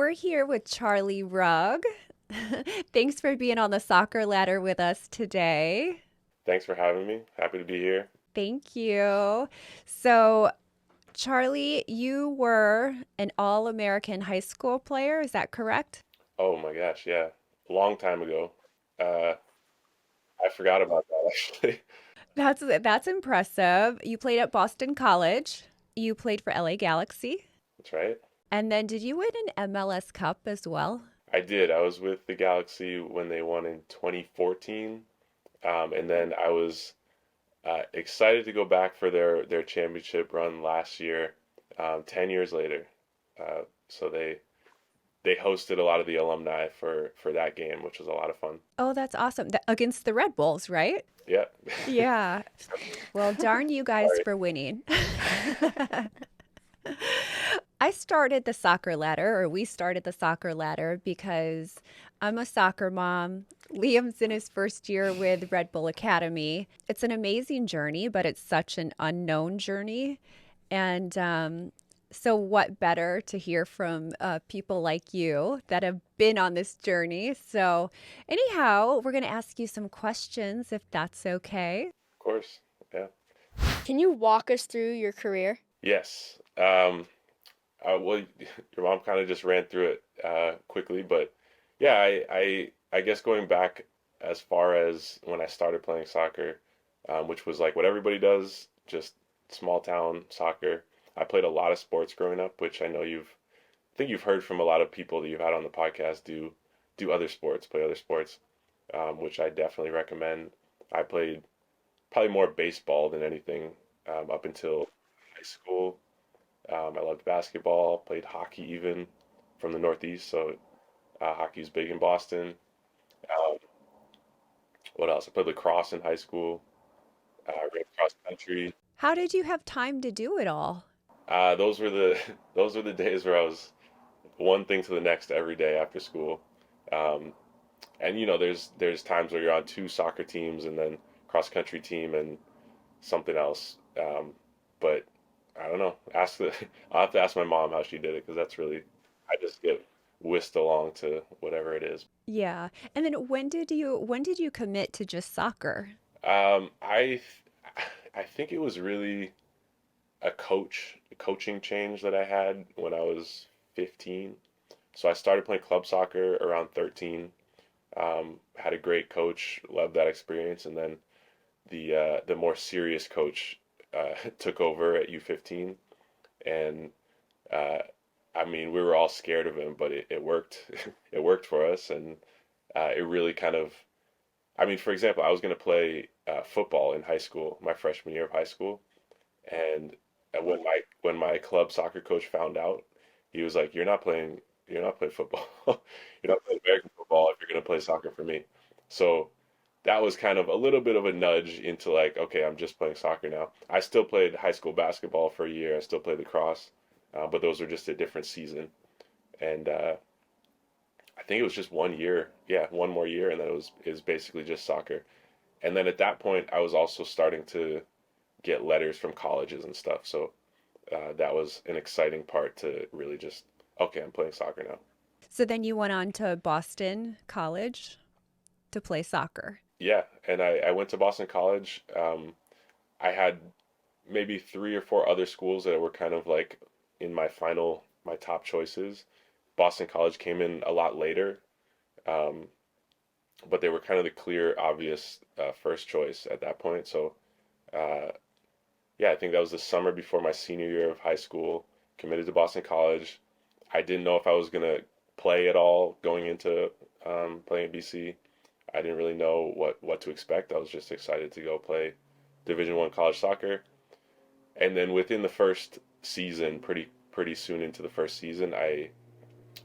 we're here with Charlie Rugg. Thanks for being on the soccer ladder with us today. Thanks for having me. Happy to be here. Thank you. So, Charlie, you were an All American high school player, is that correct? Oh my gosh, yeah. A long time ago. Uh, I forgot about that actually. That's impressive. You played at Boston College. You played for LA Galaxy. That's right. And then did you win an MLS Cup as well? I did. I was with the Galaxy when they won in 2014. And then I was excited to go back for their championship run last year, 10 years later. So they hosted a lot of the alumni for that game, which was a lot of fun. Oh, that's awesome. Against the Red Bulls, right? Yeah. Yeah. Well, darn you guys Sorry. for winning. I started the soccer ladder, or we started the soccer ladder, because I'm a soccer mom. Liam's in his first year with Red Bull Academy. It's an amazing journey, but it's such an unknown journey. And so, what better to hear from people like you that have been on this journey? So, anyhow, we're going to ask you some questions if that's okay. Of course. Yeah. Can you walk us through your career? Yes. Well, your mom kind of just ran through it quickly, but yeah, I guess going back as far as when I started playing soccer, which was like what everybody does, just small town soccer. I played a lot of sports growing up, which I think you've heard from a lot of people that you've had on the podcast do other sports, play other sports, which I definitely recommend. I played probably more baseball than anything up until high school. I loved basketball, played hockey even from the Northeast, so hockey's big in Boston. Um, what else? I played lacrosse in high school, ran cross country. How did you have time to do it all? Those were the those were the days where I was one thing to the next every day after school. Um, and there's times where you're on two soccer teams and then cross country team and something else. But I don't know. I'll have to ask my mom how she did it because that's really I just get whisked along to whatever it is. Yeah. And then when did you commit to just soccer? Um, I I think it was really a coaching change that I had when I was 15. So I started playing club soccer around 13. Had a great coach, loved that experience, and then the more serious coach took over at U15, and uh, I mean we were all scared of him, but it worked. It worked for us, and it really kind of. I mean, for example, I was going to play football in high school, my freshman year of high school, and when my club soccer coach found out, he was like, you're not playing football. You're not playing American football if you're going to play soccer for me." So that was kind of a little bit of a nudge into like, okay, I'm just playing soccer now. I still played high school basketball for a year. I still played lacrosse, but those were just a different season. And I think it was just 1 year. Yeah, one more year, and then it was basically just soccer. And then at that point, I was also starting to get letters from colleges and stuff. So that was an exciting part to really just, okay, I'm playing soccer now. So then you went on to Boston College to play soccer. Yeah, and I went to Boston College. I had maybe three or four other schools that were kind of like in my top choices. Boston College came in a lot later, um, but they were kind of the clear, obvious first choice at that point. So uh, yeah, I think that was the summer before my senior year of high school. Committed to Boston College. I didn't know if I was gonna play at all going into playing at BC. I didn't really know what to expect. I was just excited to go play Division 1 college soccer. And then within the first season, pretty soon into the first season,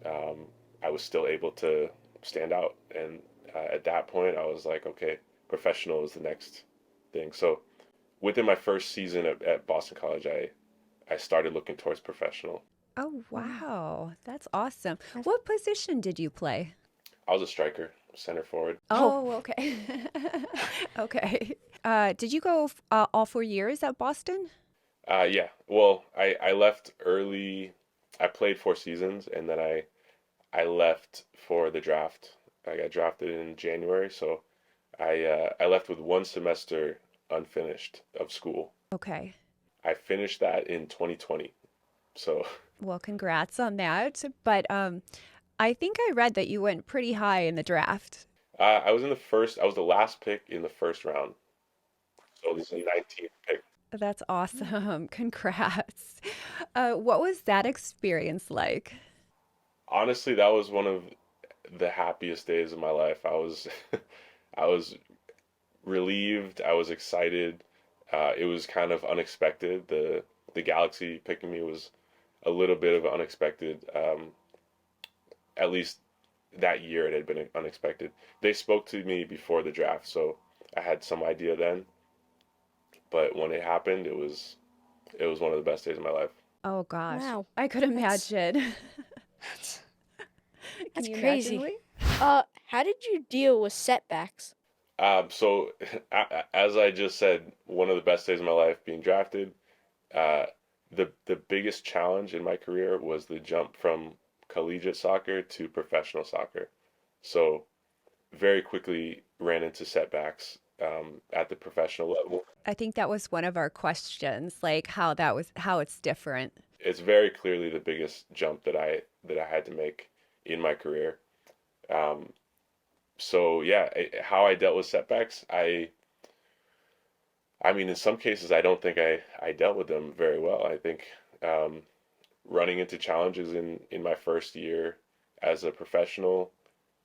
um, I was still able to stand out. And at that point, I was like, okay, professional is the next thing. So within my first season at Boston College, I started looking towards professional. Oh, Mm, wow. That's awesome. that's- What position did you play? I was a striker, center forward. Oh, Oh, okay. Okay. Did you go all 4 years at Boston? Yeah. Well, I left early. I played 4 seasons, and then I I left for the draft. I got drafted in January, so I left with one semester unfinished of school. Okay. I finished that in 2020. So Well, congrats on that. But I think I read that you went pretty high in the draft. I was in the first. I was the last pick in the first round. So this is the 19th pick. That's awesome. Congrats. What was that experience like? Honestly, that was one of the happiest days of my life. I was I was relieved. I was excited. It was kind of unexpected. The Galaxy picking me was a little bit of unexpected. At least that year it had been unexpected. They spoke to me before the draft, so I had some idea then. But when it happened, it was one of the best days of my life. Oh gosh, Wow. I could That's imagine. that's Can that's you imagine, crazy. Lee? How did you deal with setbacks? So as I just said, one of the best days of my life being drafted. Uh, the biggest challenge in my career was the jump from collegiate soccer to professional soccer. So very quickly ran into setbacks at the professional level. I think that was one of our questions, like how it's different. It's very clearly the biggest jump that I had to make in my career. Um, so yeah, how I dealt with setbacks, I mean, in some cases, I don't think I dealt with them very well. I think um, running into challenges in my first year as a professional,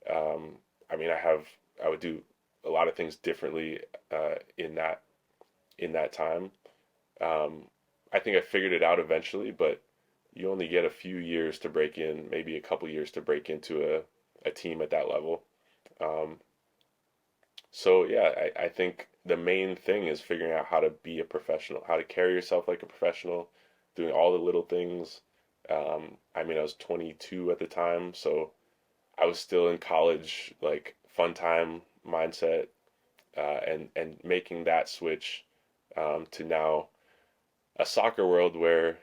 I mean, I would do a lot of things differently in that time. Um, I think I figured it out eventually, but you only get a few years to break in, maybe a couple years to break into a team at that level. Um, So yeah, I think the main thing is figuring out how to be a professional, how to carry yourself like a professional, doing all the little things. I mean, I was 22 at the time, so I was still in college, like fun time mindset, and making that switch to now a soccer world where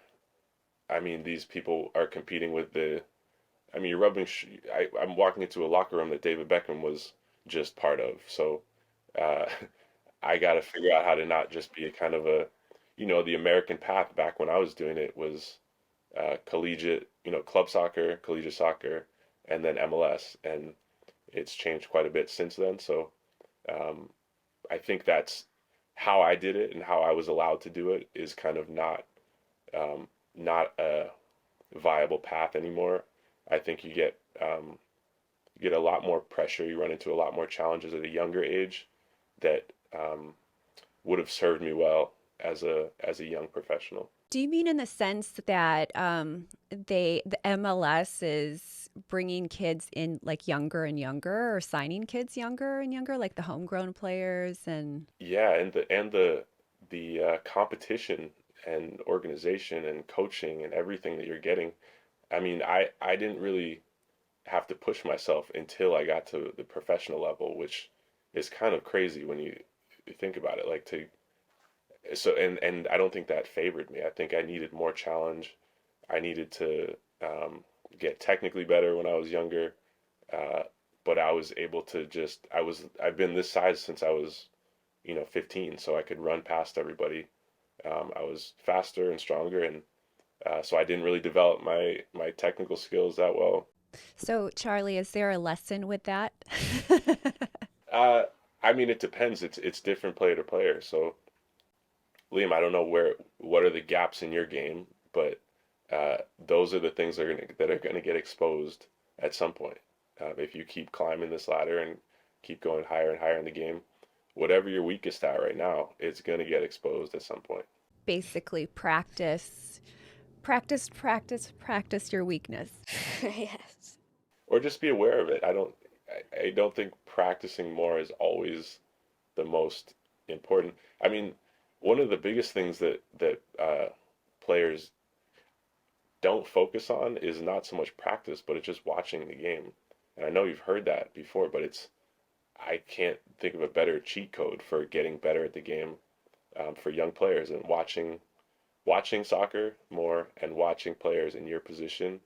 I mean these people are competing with the. I mean, you're rubbing. I'm walking into a locker room that David Beckham was just part of, so. Uh, I got to figure out how to not just be a kind of a, the American path back when I was doing it was collegiate, club soccer, collegiate soccer, and then MLS. And it's changed quite a bit since then. So um, I think that's how I did it and how I was allowed to do it is kind of not a viable path anymore. I think you get a lot more pressure. You run into a lot more challenges at a younger age that would have served me well as a young professional. Do you mean in the sense that the MLS is bringing kids in like younger and younger, or signing kids younger and younger, like the homegrown players and Yeah, and the competition and organization and coaching and everything that you're getting. I mean, I didn't really have to push myself until I got to the professional level, which is kind of crazy when you think about it. Like to so and I don't think that favored me. I think I needed more challenge. I needed to get technically better when I was younger, uh, but I was able to just I've been this size since I was 15, so I could run past everybody. I was faster and stronger, and so I didn't really develop my technical skills that well. so Charlie, is there a lesson with that? Uh, I mean, it depends. It's different player to player. So Liam, I don't know what are the gaps in your game, but those are the things that are gonna get exposed at some point. If you keep climbing this ladder and keep going higher and higher in the game, whatever you're weakest at right now, it's gonna get exposed at some point. Basically, practice your weakness. Yes. Or just be aware of it. I don't think practicing more is always the most important. I mean, one of the biggest things that players don't focus on is not so much practice, but it's just watching the game. And I know you've heard that before, but I can't think of a better cheat code for getting better at the game for young players and watching soccer more and watching players in your position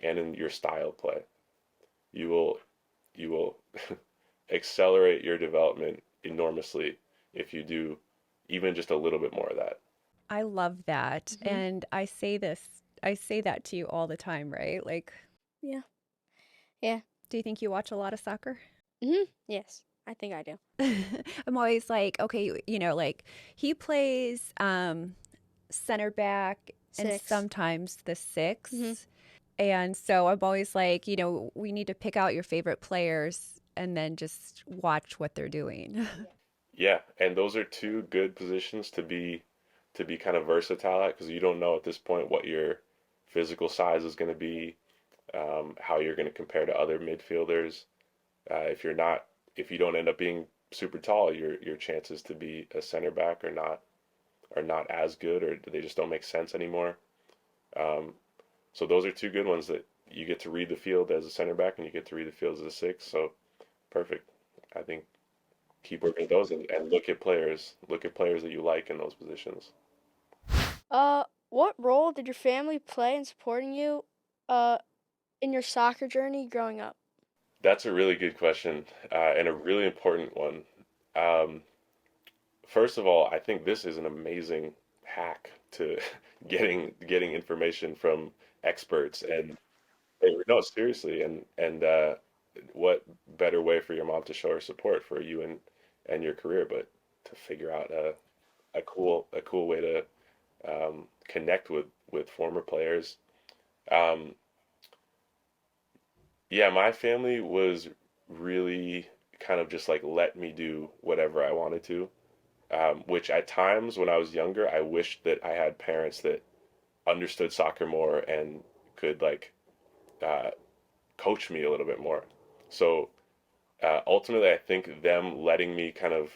and in your style of play. you will you will accelerate your development enormously if you do even just a little bit more of that. I love that. Hmm. And I say that to you all the time, right? Like, Yeah. Yeah. do you think you watch a lot of soccer? Yes, I think I do. I'm always like, okay, like he plays center back and 6. sometimes the Hmm. six. And so I'm always like, we need to pick out your favorite players and then just watch what they're doing. Yeah, and those are two good positions to be kind of versatile at because you don't know at this point what your physical size is going to be, how you're going to compare to other midfielders. If you don't end up being super tall, your chances to be a center back are not as good, or they just don't make sense anymore. Um, so those are two good ones that you get to read the field as a center back and you get to read the field as a six. So perfect. I think keep working at those and look at players that you like in those positions. What role did your family play in supporting you, uh, in your soccer journey growing up? That's a really good question, and a really important one. Um, First of all, I think this is an amazing hack to getting information from experts and no, seriously, and what better way for your mom to show her support for you and your career, but to figure out a cool way to connect with former players. Um, yeah, my family was really kind of just like let me do whatever I wanted to. Which at times when I was younger, I wished that I had parents that understood soccer more and could like uh, coach me a little bit more. So ultimately, I think them letting me kind of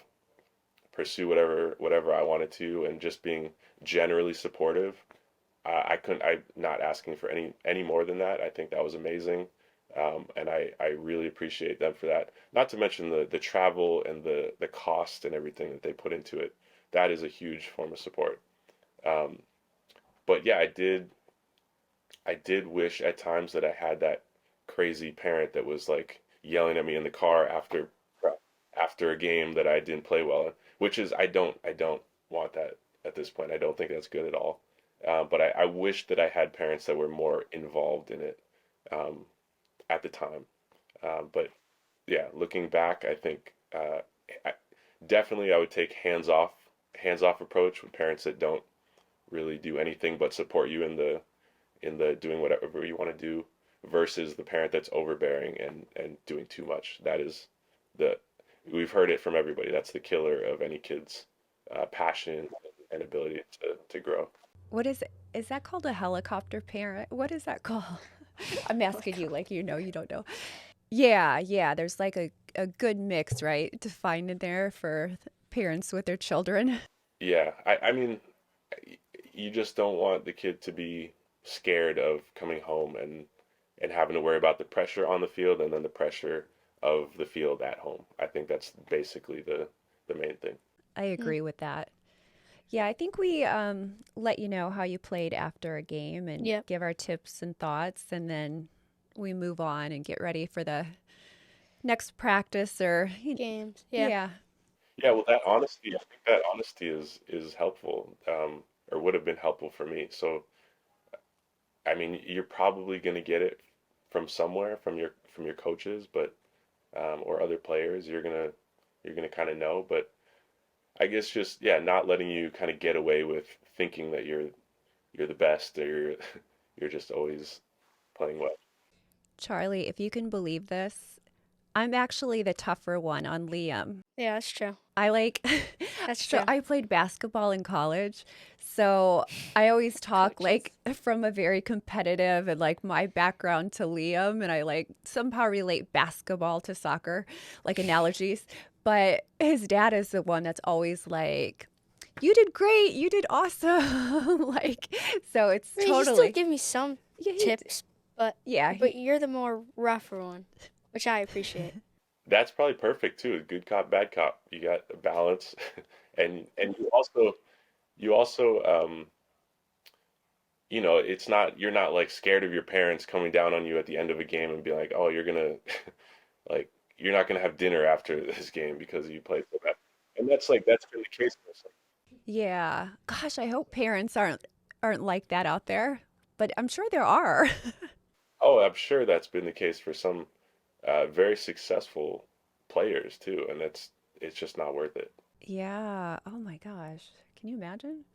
pursue whatever I wanted to and just being generally supportive. I couldn't. I'm not asking for any more than that. I think that was amazing, and I really appreciate them for that. Not to mention the travel and the cost and everything that they put into it. That is a huge form of support. Um, but yeah, I did wish at times that I had that crazy parent that was like yelling at me in the car after a game that I didn't play well in, which is I don't want that at this point. I don't think that's good at all. But I wish that I had parents that were more involved in it um, at the time. But yeah, looking back, I think I, definitely I would take hands off approach with parents that don't really do anything but support you in the doing whatever you want to do versus the parent that's overbearing and doing too much. That is the we've heard it from everybody. That's the killer of any kid's passion and ability to grow. What is it? Is that called a helicopter parent? What is that called? I'm asking you like you don't know. Yeah, yeah, there's like a good mix, right, to find in there for parents with their children. Yeah, I mean, you just don't want the kid to be scared of coming home and having to worry about the pressure on the field and then the pressure of the field at home. I think that's basically the main thing. I Mm. agree with that. Yeah, I think we let you know how you played after a game and Yep. give our tips and thoughts, and then we move on and get ready for the next practice or Games. Yeah. yeah. Yeah, well, that honesty, I think that honesty is helpful, or would have been helpful for me. So, I mean, you're probably going to get it from somewhere, from your coaches, but or other players. You're gonna kind of know, but I guess just yeah, not letting you kind of get away with thinking that you're the best or you're just always playing well. Charlie, if you can believe this, I'm actually the tougher one on Liam. Yeah, that's true. I like, That's so true. I played basketball in college. So I always talk Coaches. like from a very competitive and like my background to Liam. And I like somehow relate basketball to soccer, like analogies. But his dad is the one that's always like, you did great. You did awesome. Like, so it's I mean, he still totally, give me some yeah, tips, but yeah, but you're the more rougher one, which I appreciate. That's probably perfect too. Good cop, bad cop. You got a balance, and you also it's not, you're not like scared of your parents coming down on you at the end of a game and be like, oh, you're gonna like you're not gonna have dinner after this game because you played so bad. And that's been the case for some. Yeah. Gosh, I hope parents aren't like that out there, but I'm sure there are. Oh, I'm sure that's been the case for some very successful players too, and it's just not worth it. Yeah. Oh my gosh. Can you imagine?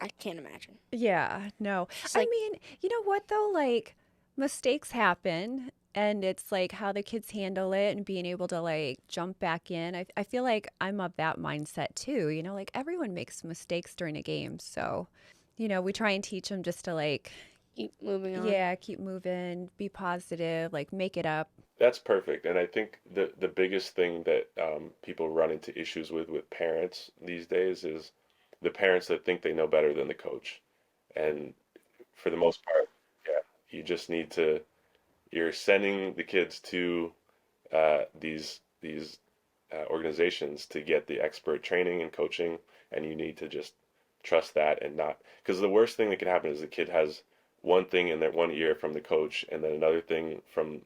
I can't imagine. Yeah, no. It's I like, mean, you know what though? Like mistakes happen and it's like how the kids handle it and being able to like jump back in. I feel like I'm of that mindset too. Like everyone makes mistakes during a game. So, we try and teach them just to like, keep moving on. yeah, keep moving, be positive, like make it up. That's perfect. And I think the biggest thing that people run into issues with parents these days is the parents that think they know better than the coach. And for the most part, yeah, you just need to, you're sending the kids to these organizations to get the expert training and coaching, and you need to just trust that and not, because the worst thing that can happen is the kid has one thing in their one ear from the coach and then another thing from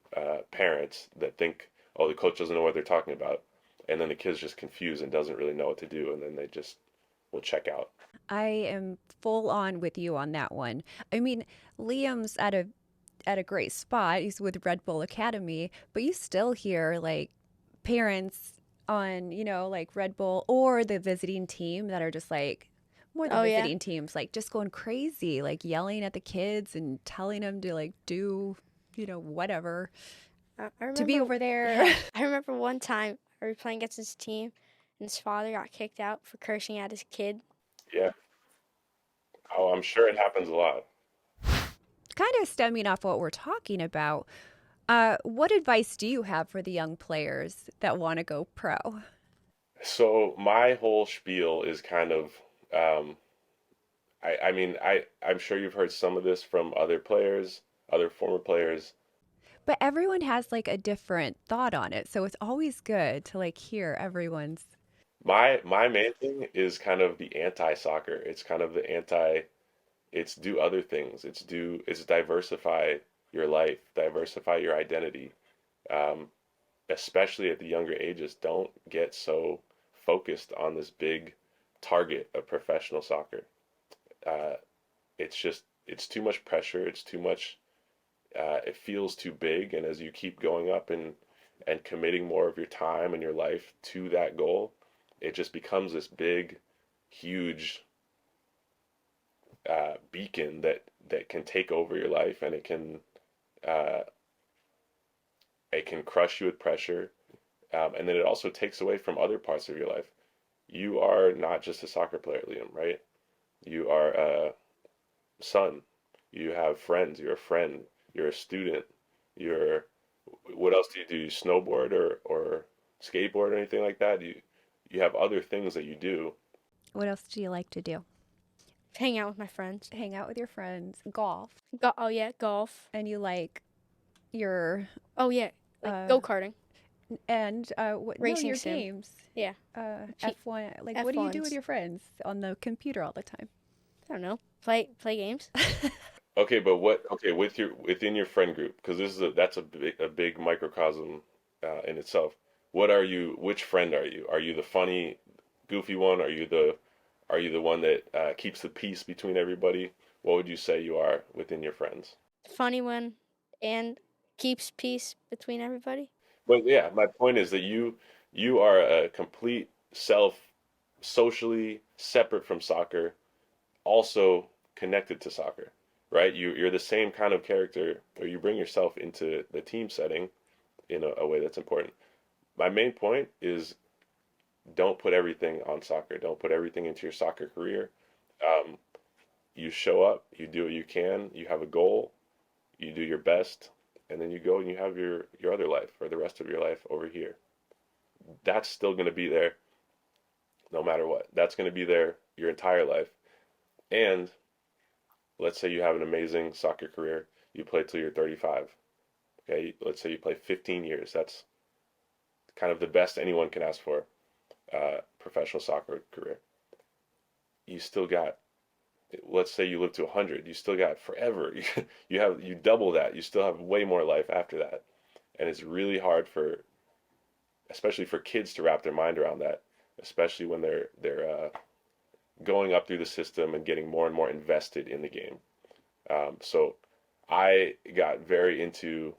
parents that think, oh, the coach doesn't know what they're talking about, and then the kid's just confused and doesn't really know what to do, and then they just will check out. I am full on with you on that one. I mean, Liam's at a great spot. He's with Red Bull Academy, but you still hear like parents on, like Red Bull or the visiting team that are just like more the Oh yeah, visiting teams, like just going crazy, like yelling at the kids and telling them to like do, whatever I to be remember. over there. Yeah, I remember one time I was playing against his team, and his father got kicked out for cursing at his kid. Yeah. Oh, I'm sure it happens a lot. Kind of stemming off what we're talking about. What advice do you have for the young players that want to go pro? So my whole spiel is kind of, um, I mean, I'm sure you've heard some of this from other players, other former players. But everyone has like a different thought on it. So it's always good to like hear everyone's. My main thing is kind of the anti-soccer. It's kind of the anti, it's do other things. It's diversify your life, diversify your identity. Um, Especially at the younger ages, don't get so focused on this big target of professional soccer. Uh, it's too much pressure. It's too much. It feels too big, and as you keep going up and committing more of your time and your life to that goal, it just becomes this big, huge beacon that can take over your life, and uh, it can crush you with pressure, and then it also takes away from other parts of your life. You are not just a soccer player, Liam, right? You are a son. You have friends. You're a friend. You're a student. You're what else do you do? You snowboard or skateboard or anything like that? You have other things that you do. What else do you like to do? Hang out with my friends. Hang out with your friends, golf, Oh yeah, golf. and you like your Oh yeah, like uh go karting, and what no racing your sim. games. Yeah, F1, like what do you do with F1s. your friends on the computer all the time? I don't know. Play games. Okay, but what? Okay, within your friend group, because that's a big microcosm in itself. What are you? Which friend are you? Are you the funny, goofy one? Are you the one that keeps the peace between everybody? What would you say you are within your friends? Funny one, and keeps peace between everybody. But yeah, my point is that you are a complete self, socially separate from soccer, also connected to soccer, right? You're the same kind of character, or you bring yourself into the team setting in a way that's important. My main point is don't put everything on soccer. Don't put everything into your soccer career. Um, you show up, you do what you can, you have a goal, you do your best, and then you go and you have your other life or the rest of your life over here. That's still going to be there no matter what. That's going to be there your entire life. And let's say you have an amazing soccer career, you play till you're 35. Okay, let's say you play 15 years. That's kind of the best anyone can ask for, professional soccer career. You still got let's say you live to 100, you still got forever. You double that. You still have way more life after that. And it's really hard for, especially for kids, to wrap their mind around that, especially when they're going up through the system and getting more and more invested in the game. So I got very into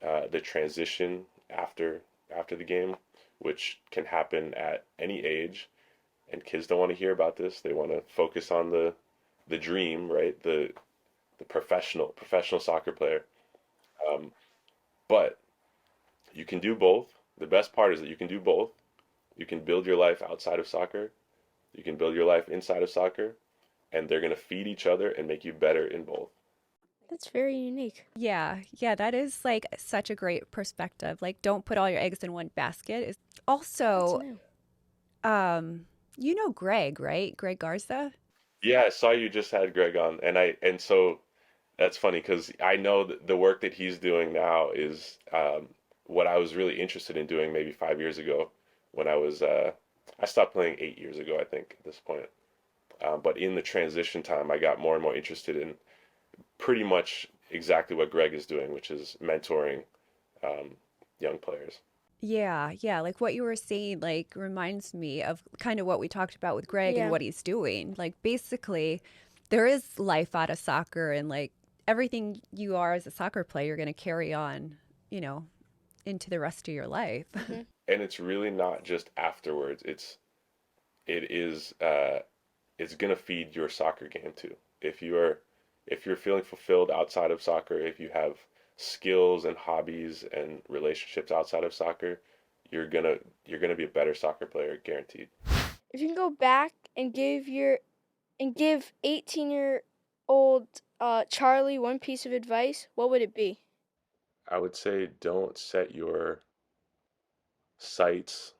the transition after the game, which can happen at any age. And kids don't want to hear about this. They want to focus on the dream, right? The professional soccer player. Um, but you can do both. The best part is that you can do both. You can build your life outside of soccer. You can build your life inside of soccer, and they're going to feed each other and make you better in both. That's very unique. Yeah, yeah, that is like such a great perspective. Like, don't put all your eggs in one basket. That's Also, new. you know Greg, right? Greg Garza? Yeah, I saw you just had Greg on, and so that's funny because I know that the work that he's doing now is what I was really interested in doing maybe 5 years ago when I stopped playing 8 years ago, I think, at this point. But in the transition time, I got more and more interested in pretty much exactly what Greg is doing, which is mentoring young players. Yeah, yeah. Like what you were saying, like reminds me of kind of what we talked about with Greg and Yeah. what he's doing. Like basically, there is life out of soccer, and like everything you are as a soccer player, you're going to carry on, you know, into the rest of your life. Hmm. And it's really not just afterwards. It is it's gonna feed your soccer game too. If you're feeling fulfilled outside of soccer, if you have skills and hobbies and relationships outside of soccer, you're gonna be a better soccer player, guaranteed. If you can go back and give 18-year-old Charlie one piece of advice, what would it be? I would say don't set your sights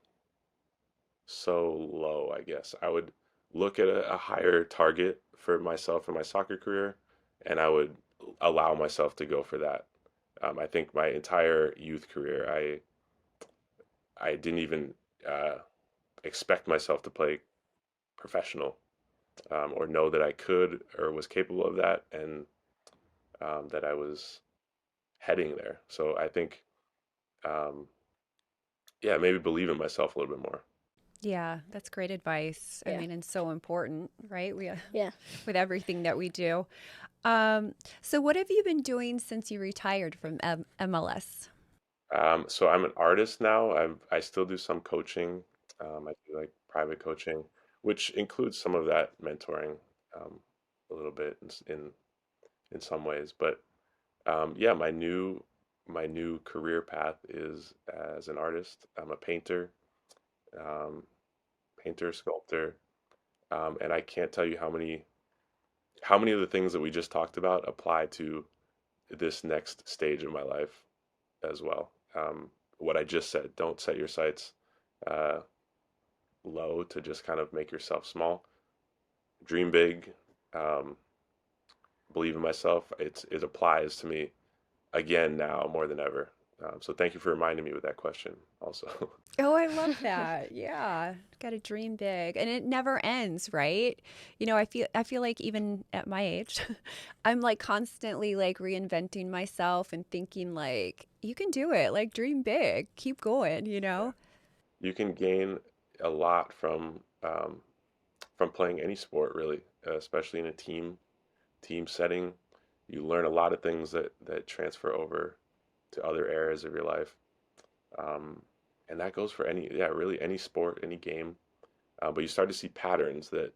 so low, I guess. I would look at a higher target for myself in my soccer career, and I would allow myself to go for that. I think my entire youth career, I didn't even uh, expect myself to play professional, or know that I could or was capable of that, and that I was heading there. So I think, um, yeah, maybe believe in myself a little bit more. Yeah, that's great advice. I Yeah. mean, and so important, right? We Yeah. with everything that we do. So what have you been doing since you retired from MLS? So I'm an artist now. I still do some coaching. I do like private coaching, which includes some of that mentoring, um, a little bit in some ways. But yeah, my new career path is as an artist. I'm a um, painter, sculptor, and I can't tell you how many of the things that we just talked about apply to this next stage of my life as well. What I just said, don't set your sights uh, low to just kind of make yourself small. Dream big, um, believe in myself. It applies to me again now more than ever. So thank you for reminding me with that question also. Oh, I love that. Yeah. Got to dream big. And it never ends, right? You know, I feel like even at my age, I'm like constantly like reinventing myself and thinking like you can do it. Like dream big. Keep going, you know? You can gain a lot from playing any sport really, especially in a team setting. You learn a lot of things that transfer over to other areas of your life. Um, and that goes for yeah, really any sport, any game. But you start to see patterns that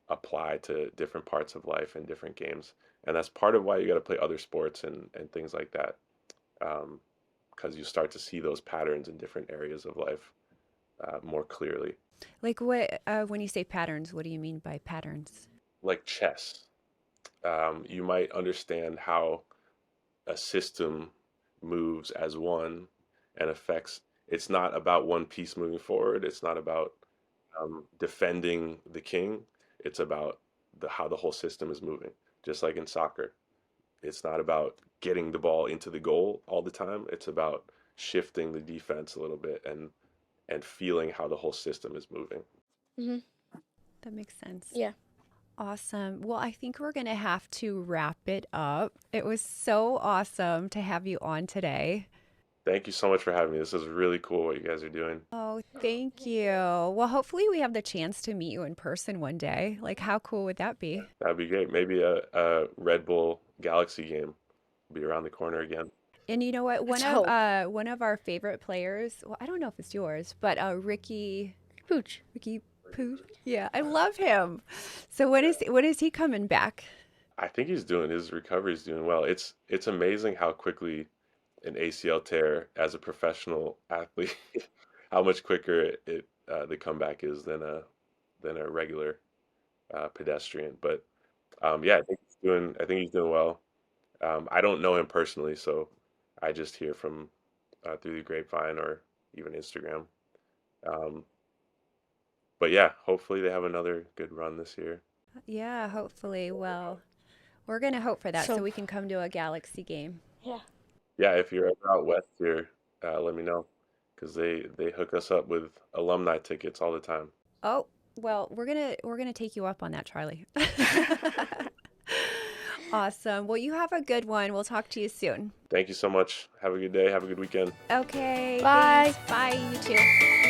apply to different parts of life and different games, and that's part of why you got to play other sports and things like that, because you start to see those patterns in different areas of life more clearly. Like what when you say patterns, what do you mean by patterns? Like chess, you might understand how a system moves as one and affects. It's not about one piece moving forward. It's not about defending the king. It's about how the whole system is moving. Just like in soccer, it's not about getting the ball into the goal all the time. It's about shifting the defense a little bit and feeling how the whole system is moving. Hmm. That makes sense. Yeah. Awesome. Well, I think we're going to have to wrap it up. It was so awesome to have you on today. Thank you so much for having me. This is really cool what you guys are doing. Oh, thank you. Well, hopefully we have the chance to meet you in person one day. Like, how cool would that be? That'd be great. Maybe a Red Bull Galaxy game will be around the corner again. And you know what? Let's hope. One of our favorite players, well, I don't know if it's yours, but Ricky Pooch. Pooh. Yeah, I love him. So when is he coming back? I think he's doing his recovery's doing well. It's amazing how quickly an ACL tear as a professional athlete, how much quicker the comeback is than a regular pedestrian. But yeah, I think he's doing well. I don't know him personally, so I just hear from through the grapevine or even Instagram. Um, but yeah, hopefully they have another good run this year. Yeah, hopefully. Well, we're going to hope for that so So we can come to a Galaxy game. yeah. Yeah, if you're ever out west here, let me know because they hook us up with alumni tickets all the time. Oh, well, we're going to take you up on that, Charlie. Awesome. Well, you have a good one. We'll talk to you soon. Thank you so much. Have a good day. Have a good weekend. Okay. Bye. Thanks. Bye. You too.